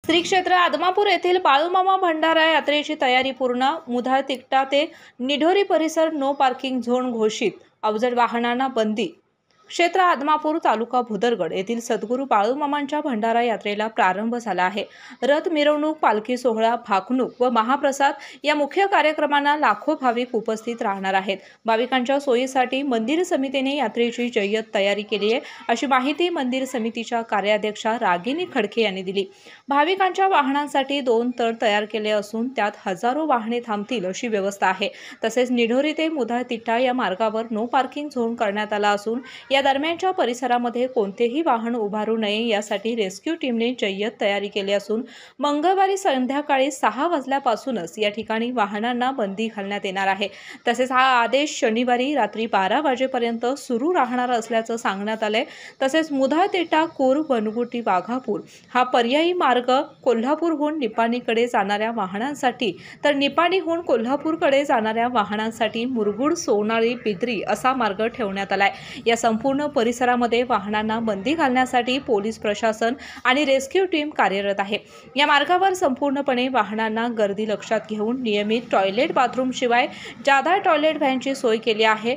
श्री क्षेत्र आदमापूर येथील बाळूमामा भंडारा यात्रेची तयारी पूर्ण। मुधाळ तिकटा ते निढोरी परिसर नो पार्किंग झोन घोषित। अवजड वाहनांना बंदी। क्षेत्र आदमापूर तालुका भुदरगड येथील सद्गुरू बाळूमामांच्या भंडारा यात्रेला प्रारंभ झाला आहे। रथ मिरवणूक, पालखी सोहळा, भाकणूक व महाप्रसाद या मुख्य कार्यक्रमांना लाखो भाविक उपस्थित राहणार आहेत। भाविकांच्या सोयीसाठी मंदिर समितीने यात्रेची जय्यत तयारी केली आहे, अशी माहिती मंदिर समितीच्या कार्याध्यक्षा रागिनी खडके यांनी दिली। भाविकांच्या वाहनांसाठी 2 तळ तयार केले असून त्यात हजारो वाहने थांबतील अशी व्यवस्था आहे। तसेच निढोरी ते मुधाळ तिट्टा या मार्गावर नो पार्किंग झोन करण्यात आला असून या दरम्यानच्या परिसरामध्ये कोणतेही वाहन उभारू नये यासाठी रेस्क्यू टीमने जय्यत तयारी केली असून मंगळवारी संध्याकाळी 6 वाजल्यापासूनच या ठिकाणी वाहनांना बंदी घालण्यात येणार आहे। तसेच हा आदेश शनिवारी रात्री 12 वाजेपर्यंत सुरू राहणार असल्याचं सांगण्यात आलंय। तसेच मुधाळ तिट्टा, कूर, बनगुटी, वाघापूर हा पर्यायी मार्ग कोल्हापूरहून निपाणीकडे जाणाऱ्या वाहनांसाठी, तर निपाणीहून कोल्हापूरकडे जाणाऱ्या वाहनांसाठी मुरगुड, सोनाळी, बिद्री असा मार्ग ठेवण्यात आलाय। या संपूर्ण परिसरामध्ये वाहनांना बंदी घालण्यासाठी पोलीस प्रशासन आणि रेस्क्यू टीम कार्यरत आहे। या मार्गावर संपूर्णपणे वाहनांना गर्दी लक्षात घेऊन नियमित टॉयलेट, बाथरूम शिवाय जादा टॉयलेट व्हॅनची सोय केली आहे।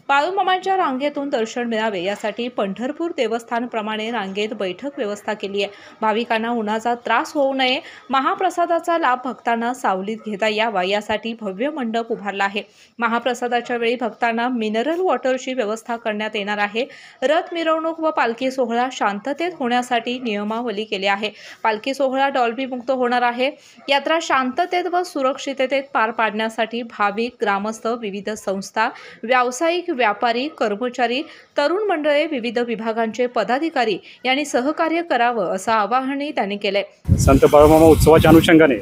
बाळूमामांच्या रांगेतून दर्शन मिळावे यासाठी पंढरपूर देवस्थानप्रमाणे रांगेत बैठक व्यवस्था केली आहे। भाविकांना उन्हाचा त्रास होऊ नये, महाप्रसादाचा लाभ भक्तांना सावलीत घेता यावा यासाठी भव्य मंडप उभारला आहे। महाप्रसादाच्या वेळी भक्तांना मिनरल वॉटरची व्यवस्था करण्यात येणार आहे। रथ मिरवणूक व पालखी सोहळा शांततेत होण्यासाठी नियमावली केली आहे। पालखी सोहळा डॉल्बी मुक्त होणार आहे। यात्रा शांततेत व सुरक्षिततेत पार पाडण्यासाठी भाविक, ग्रामस्थ, विविध संस्था, व्यावसायिक, व्यापारी, कर्मचारी, तरुण मंडळे, विविध विभागांचे पदाधिकारी यांनी सहकार्य करावं असं आवाहनही त्यांनी केलंय। संत बाळूमामा उत्सवाच्या अनुषंगाने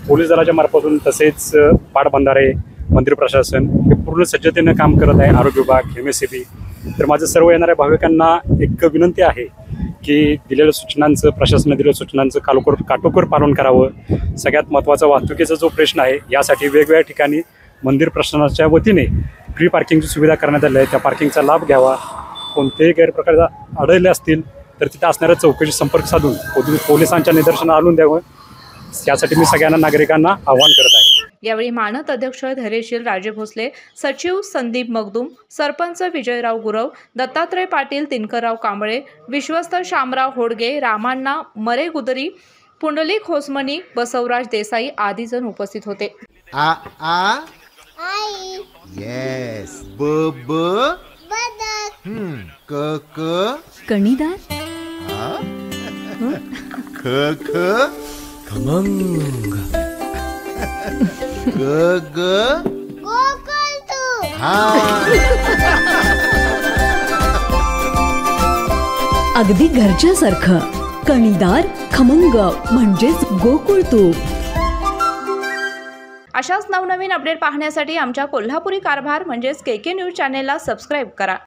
पोलीस दलाच्या मार्फतून तसेच पाटबंधारे, मंदिर प्रशासन हे पूर्ण सज्जतेने काम करत आहे। आरोग्य विभाग, MSCB। तर माझं सर्व येणाऱ्या भाविकांना एक विनंती आहे की दिलेल्या सूचनांचं, प्रशासनाने दिलेल्या सूचनांचं काटेकोर पालन करावं। सगळ्यात महत्त्वाचा वाहतुकीचा जो प्रश्न आहे यासाठी वेगवेगळ्या ठिकाणी मंदिर प्रशासनाच्या वतीने फ्री पार्किंगची सुविधा करण्यात आली आहे। त्या पार्किंगचा लाभ घ्यावा। कोणतेही गैरप्रकार आढळले असतील तर तिथे असणाऱ्या चौकशी संपर्क साधून पोलिसांच्या निदर्शनास आणून द्यावं, यासाठी मी सगळ्यांना नागरिकांना आवाहन करत आहे। यावेळी मानद अध्यक्ष धैर्यशील राजे भोसले, सचिव संदीप मगदूम, सरपंच विजयराव गुरव, दत्तात्रय पाटील, दिनकरराव कांबळे, विश्वस्त शामराव होडगे, रामांना मरे गुदरी, पुंडलिक होसमनी, बसवराज देसाई आदी जण उपस्थित होते। Yes. बदक. कणीदार. खमंग. गोकुळतू. अगदी घरच्यासारखं कणीदार, खमंग म्हणजेच गोकुळ तूप। अशाच नवनवीन अपडेट पाहण्यासाठी आमच्या कोल्हापुरी कारभार म्हणजेच KK न्यूज चॅनेलला सबस्क्राईब करा।